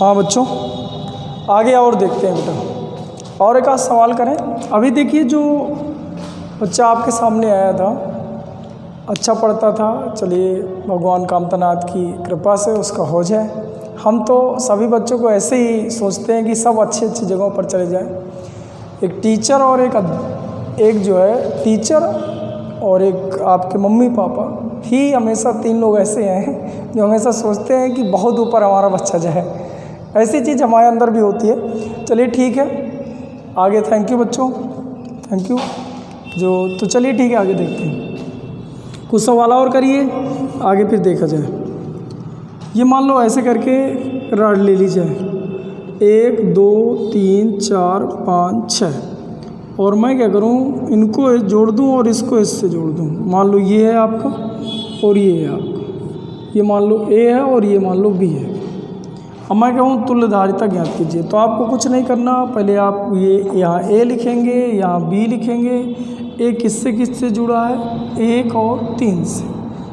हाँ बच्चों, आगे और देखते हैं बेटा, और एक आध सवाल करें। अभी देखिए, जो बच्चा आपके सामने आया था, अच्छा पढ़ता था, चलिए भगवान कामतनाथ की कृपा से उसका हो जाए। हम तो सभी बच्चों को ऐसे ही सोचते हैं कि सब अच्छी अच्छी जगहों पर चले जाएं। एक टीचर और एक जो है टीचर और एक आपके मम्मी पापा ही हमेशा, तीन लोग ऐसे हैं जो हमेशा सोचते हैं कि बहुत ऊपर हमारा बच्चा जाए। ऐसी चीज़ हमारे अंदर भी होती है। चलिए ठीक है, आगे थैंक यू बच्चों, थैंक यू। तो चलिए ठीक है, आगे देखते हैं। कुछ सवाल और करिए, आगे फिर देखा जाए। ये मान लो ऐसे करके रॉड ले लीजिए, 1 2 3 4 5 6, और मैं क्या करूँ, इनको जोड़ दूँ और इसको इससे जोड़ दूँ। मान लो ये है आपका और ये है आपका, ये मान लो A है और ये मान लो B है। अब मैं कहूँ तुल्यधारिता ज्ञात कीजिए, तो आपको कुछ नहीं करना, पहले आप ये यहाँ A लिखेंगे, यहाँ B लिखेंगे। A किससे जुड़ा है, 1 और 3 से,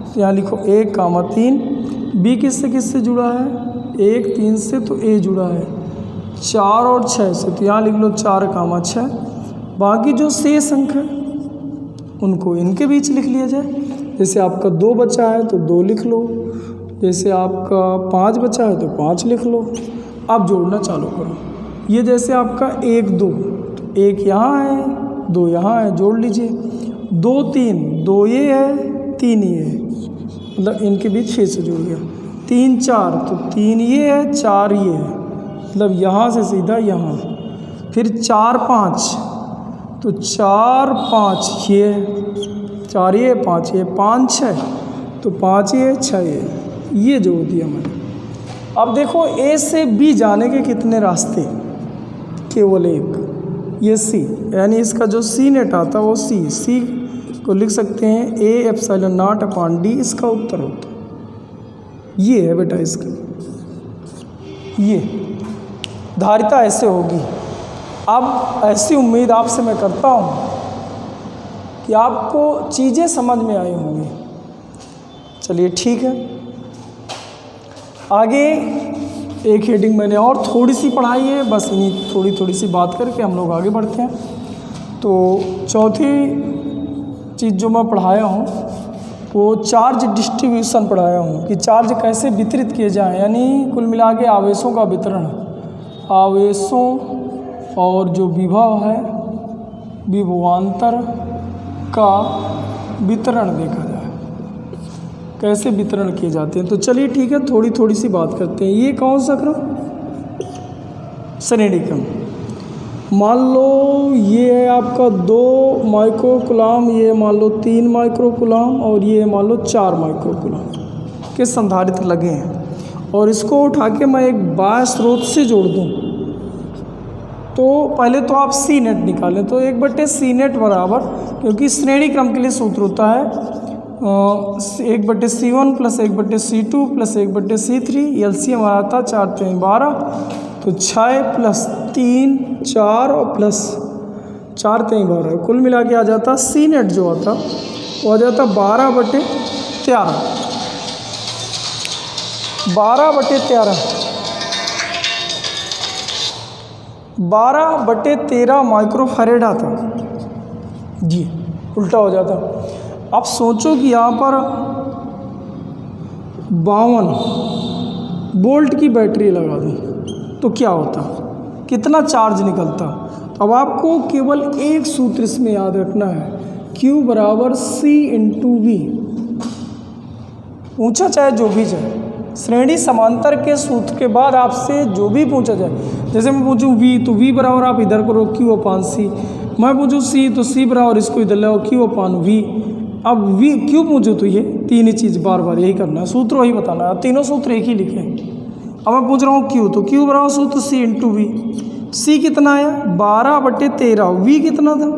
तो यहाँ लिखो 1, 3। B किससे जुड़ा है, 1 3 से, तो A जुड़ा है 4 और 6 से, तो यहाँ लिख लो 4, 6। बाकी जो शेष अंक है उनको इनके बीच लिख लिया जाए। जैसे आपका 2 बचा है तो 2 लिख लो, जैसे आपका 5 बचा है तो 5 लिख लो। अब जोड़ना चालू करो। ये जैसे आपका 1 2, तो 1 यहाँ है, 2 यहाँ है, जोड़ लीजिए। 2 3, 2 ये है, 3 ये है, मतलब इनके बीच फिर से जुड़ गया। 3 4, तो 3 ये है, 4 ये है, मतलब यहाँ से सीधा यहाँ। फिर 4 5, तो 4 5 ये, 4 ये, 5 ये, 5 6, तो 5 ये 6 ये जोड़ दिया मैंने। अब देखो A से B जाने के कितने रास्ते, केवल एक, ये C, यानी इसका जो C नेट आता है वो C को लिख सकते हैं A ε0/D, इसका उत्तर होता है। ये है बेटा इसका, ये धारिता ऐसे होगी। अब ऐसी उम्मीद आपसे मैं करता हूँ कि आपको चीज़ें समझ में आई होंगी। चलिए ठीक है, आगे एक हेडिंग मैंने और थोड़ी सी पढ़ाई है, बस इन्हीं थोड़ी सी बात करके हम लोग आगे बढ़ते हैं। तो चौथी चीज़ जो मैं पढ़ाया हूँ वो चार्ज डिस्ट्रीब्यूशन पढ़ाया हूँ, कि चार्ज कैसे वितरित किए जाएं, यानी कुल मिला के आवेशों का वितरण, आवेशों और जो विभव है, विभवांतर का वितरण देखा जाए, कैसे वितरण किए जाते हैं। तो चलिए ठीक है, थोड़ी सी बात करते हैं। ये कौन सा क्रम, श्रेणी क्रम। मान लो ये है आपका 2 माइक्रोकुलाम, ये मान लो 3 माइक्रोकुलाम, और ये मान लो 4 माइक्रोकुलाम के संधारित्र लगे हैं, और इसको उठा के मैं एक बाह्य स्रोत से जोड़ दूँ। तो पहले तो आप C नेट निकालें, तो 1/C नेट बराबर, क्योंकि श्रेणी क्रम के लिए सूत्र होता है 1/C1 + 1/C2 + 1/C3, एलसीएम आता 4 3 12, तो 6 + 3 4 और प्लस 4 3 12, कुल मिला के आ जाता C नेट जो आता वो आ जाता 12/13, 12/13, 12/13 माइक्रोफैरेड आता जी, उल्टा हो जाता। अब सोचो कि यहाँ पर 52 वोल्ट की बैटरी लगा दूँ तो क्या होता, कितना चार्ज निकलता। अब आपको केवल एक सूत्र इसमें याद रखना है, Q = C × V। पूछा चाहे जो भी जाए, श्रेणी समांतर के सूत्र के बाद आपसे जो भी पूछा जाए, जैसे मैं पूछूं V, तो V बराबर आप इधर करो Q/C, मैं पूछूं C, तो C बराबर इसको इधर लाओ Q/V। अब V क्यों पूछूं, तो ये तीन ही चीज़ बार बार यही करना है, सूत्र वही बताना है, तीनों सूत्र एक ही लिखे। अब मैं पूछ रहा हूँ Q, तो Q बराबर सूत्र C × V। C कितना है, 12/13, V कितना था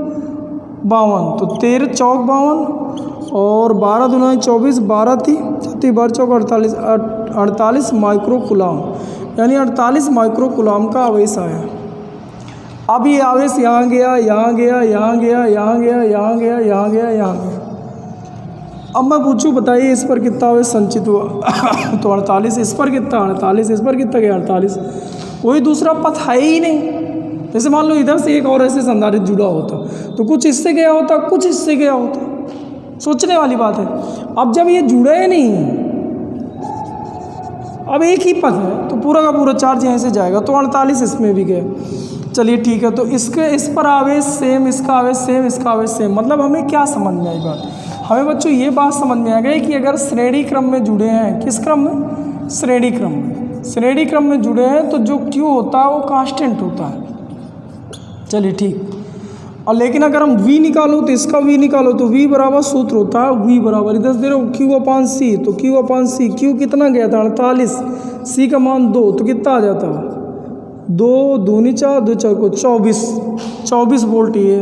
52, तो 13 चौक 52, और 12 दूना 24, 12 × 3 12 चौक 48 माइक्रोकुलाम, यानी 48 माइक्रोकुलाम का आवेश आया। अब ये आवेश यहाँ गया, यहाँ गया, यहाँ गया, यहाँ गया, यहाँ गया, यहाँ गया, यहाँ गया, अब मैं पूछूं बताइए इस पर कितना आवेश संचित हुआ तो 48, इस पर कितना 48, इस पर कितना गया 48। कोई दूसरा पथ है ही नहीं। जैसे मान लो इधर से एक और ऐसे संधारित्र जुड़ा होता तो कुछ इससे गया होता, कुछ इससे गया होता। सोचने वाली बात है। अब जब ये जुड़े नहीं, अब एक ही पथ है तो पूरा का पूरा चार्ज यहाँ से जाएगा, तो 48 इसमें भी गया। चलिए ठीक है, तो इसके इस पर आवेश सेम, इसका आवेश सेम, इसका आवेश सेम। मतलब हमें क्या समझ में आई बात? हमें बच्चों ये बात समझ में आ गई कि अगर श्रेणी क्रम में जुड़े हैं, किस क्रम में? श्रेणी क्रम में। श्रेणी क्रम में जुड़े हैं तो जो Q होता है वो कांस्टेंट होता है। चलिए ठीक। और लेकिन अगर हम V निकालो तो इसका V निकालो तो V बराबर सूत्र होता है V बराबर इधर दे रहे हो Q/C, तो Q/C, Q कितना गया था 48, C का मान 2, तो कितना आ जाता है 2 दूनी 4, 2 4 को 24 वोल्ट। ये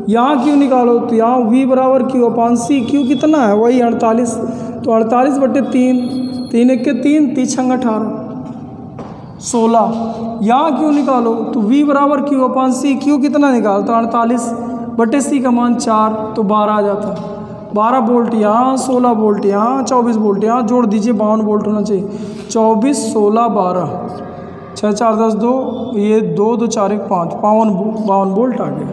यहाँ Q निकालो तो यहाँ V बराबर Q/C, Q कितना है वही 48, तो 48/3, 3 1 के 3, 3 6 18, 16। यहाँ Q निकालो तो V बराबर Q/C, Q कितना निकालो तो 48/C का मान 4, तो 12 आ जाता। 12 वोल्ट यहाँ, 16 वोल्ट यहाँ, 24 वोल्ट यहाँ, जोड़ दीजिए 52 वोल्ट होना चाहिए। 24 16 12, 6 4 10 2, ये 2 2 4 1 5, 52 वोल्ट आ गया।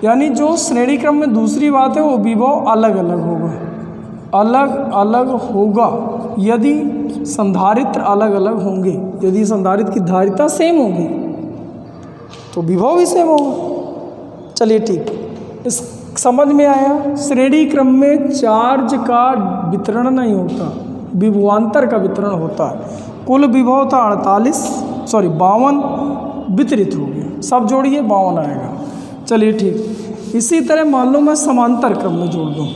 यानी जो श्रेणी क्रम में दूसरी बात है वो विभव अलग अलग होगा, अलग अलग होगा यदि संधारित्र अलग अलग होंगे। यदि संधारित्र की धारिता सेम होगी तो विभव भी सेम होगा। चलिए ठीक, इस समझ में आया। श्रेणी क्रम में चार्ज का वितरण नहीं होता, विभवांतर का वितरण होता है। कुल विभव था 52 वितरित हो गया, सब जोड़िए 52 आएगा। चलिए ठीक। इसी तरह मान लो मैं समांतर क्रम में जोड़ दूँ,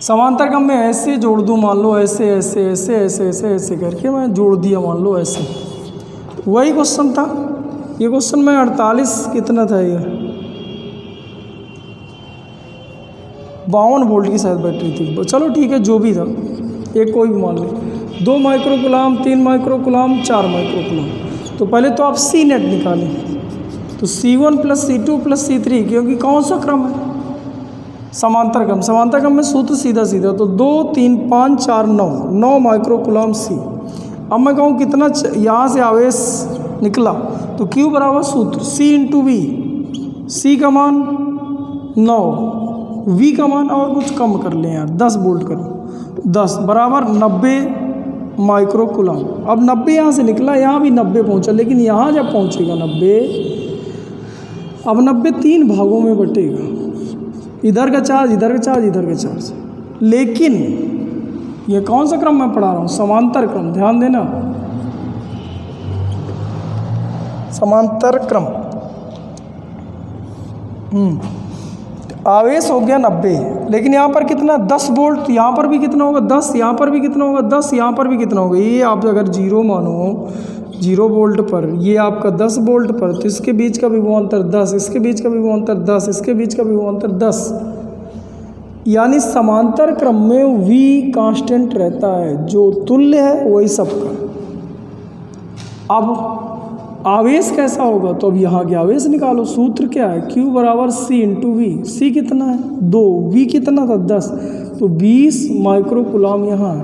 समांतर क्रम में ऐसे जोड़ दूँ, मान लो ऐसे ऐसे ऐसे ऐसे ऐसे ऐसे करके मैं जोड़ दिया, मान लो ऐसे। वही क्वेश्चन था ये, क्वेश्चन में 48 कितना था ये 52 वोल्ट की शायद बैटरी थी। चलो ठीक है, जो भी था, एक कोई भी मान लो, 2 माइक्रोकुलाम, 3 माइक्रोकुलाम, 4 माइक्रोकुलाम। तो पहले तो आप C नेट निकालें, तो C1 + C2 + C3, क्योंकि कौन सा क्रम है? समांतर क्रम। समांतर क्रम में सूत्र सीधा सीधा, तो 2 3 5 4 9 माइक्रोकुलाम C। अब मैं कहूँ कितना यहाँ से आवेश निकला, तो Q बराबर सूत्र C × V, C का मान 9, V का मान और कुछ कम कर लें यार, 10 वोल्ट करो, 10 बराबर 90 माइक्रोकुलाम। अब 90 यहाँ से निकला, यहाँ भी 90 पहुँचा, लेकिन यहाँ जब पहुँचेगा 90, अब 90 3 भागों में बटेगा, इधर का चार्ज, इधर का चार्ज, इधर का चार्ज। लेकिन ये कौन सा क्रम मैं पढ़ा रहा हूँ? समांतर क्रम। ध्यान देना, समांतर क्रम। आवेश हो गया 90, लेकिन यहाँ पर कितना 10 वोल्ट, यहाँ पर भी कितना होगा 10, यहाँ पर भी कितना होगा 10, यहाँ पर भी कितना होगा। ये आप अगर 0 मानो, 0 वोल्ट पर, ये आपका 10 वोल्ट पर, तो इसके बीच का विभवांतर 10, इसके बीच का विभवांतर 10, इसके बीच का विभवांतर 10। यानी समांतर क्रम में V कांस्टेंट रहता है, जो तुल्य है वही सबका। अब आवेश कैसा होगा? तो अब यहाँ के आवेश निकालो। सूत्र क्या है? Q बराबर C × V। C कितना है 2, V कितना था 10, तो 20 माइक्रोकुलाम यहाँ है।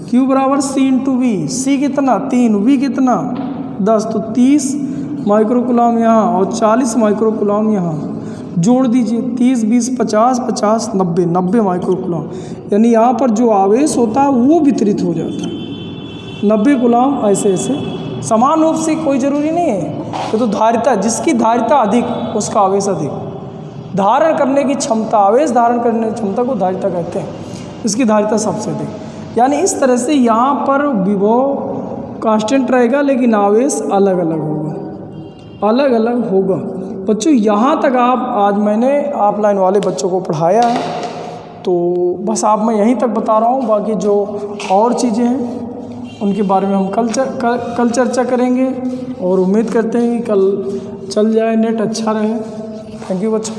Q बराबर C × V, C कितना 3, V कितना 10, तो 30 माइक्रोकुलाम यहाँ और 40 माइक्रोकुलाम यहाँ। जोड़ दीजिए 30 20 50 50 90 90 माइक्रोकुलाम। यानी यहाँ पर जो आवेश होता है वो वितरित हो जाता है 90 कुलाम। ऐसे ऐसे समान रूप से, कोई ज़रूरी नहीं है। तो धारिता, जिसकी धारिता अधिक उसका आवेश अधिक। धारण करने की क्षमता, आवेश धारण करने की क्षमता को धारिता कहते हैं, इसकी धारिता सबसे अधिक। यानी इस तरह से यहाँ पर विभव कांस्टेंट रहेगा, लेकिन आवेश अलग अलग होगा, अलग अलग होगा। बच्चों यहाँ तक आज मैंने ऑफलाइन वाले बच्चों को पढ़ाया है, तो बस आप मैं यहीं तक बता रहा हूँ। बाकी जो और चीज़ें हैं उनके बारे में हम कल चर्चा करेंगे, और उम्मीद करते हैं कि कल चल जाए, नेट अच्छा रहे। थैंक यू बच्चों।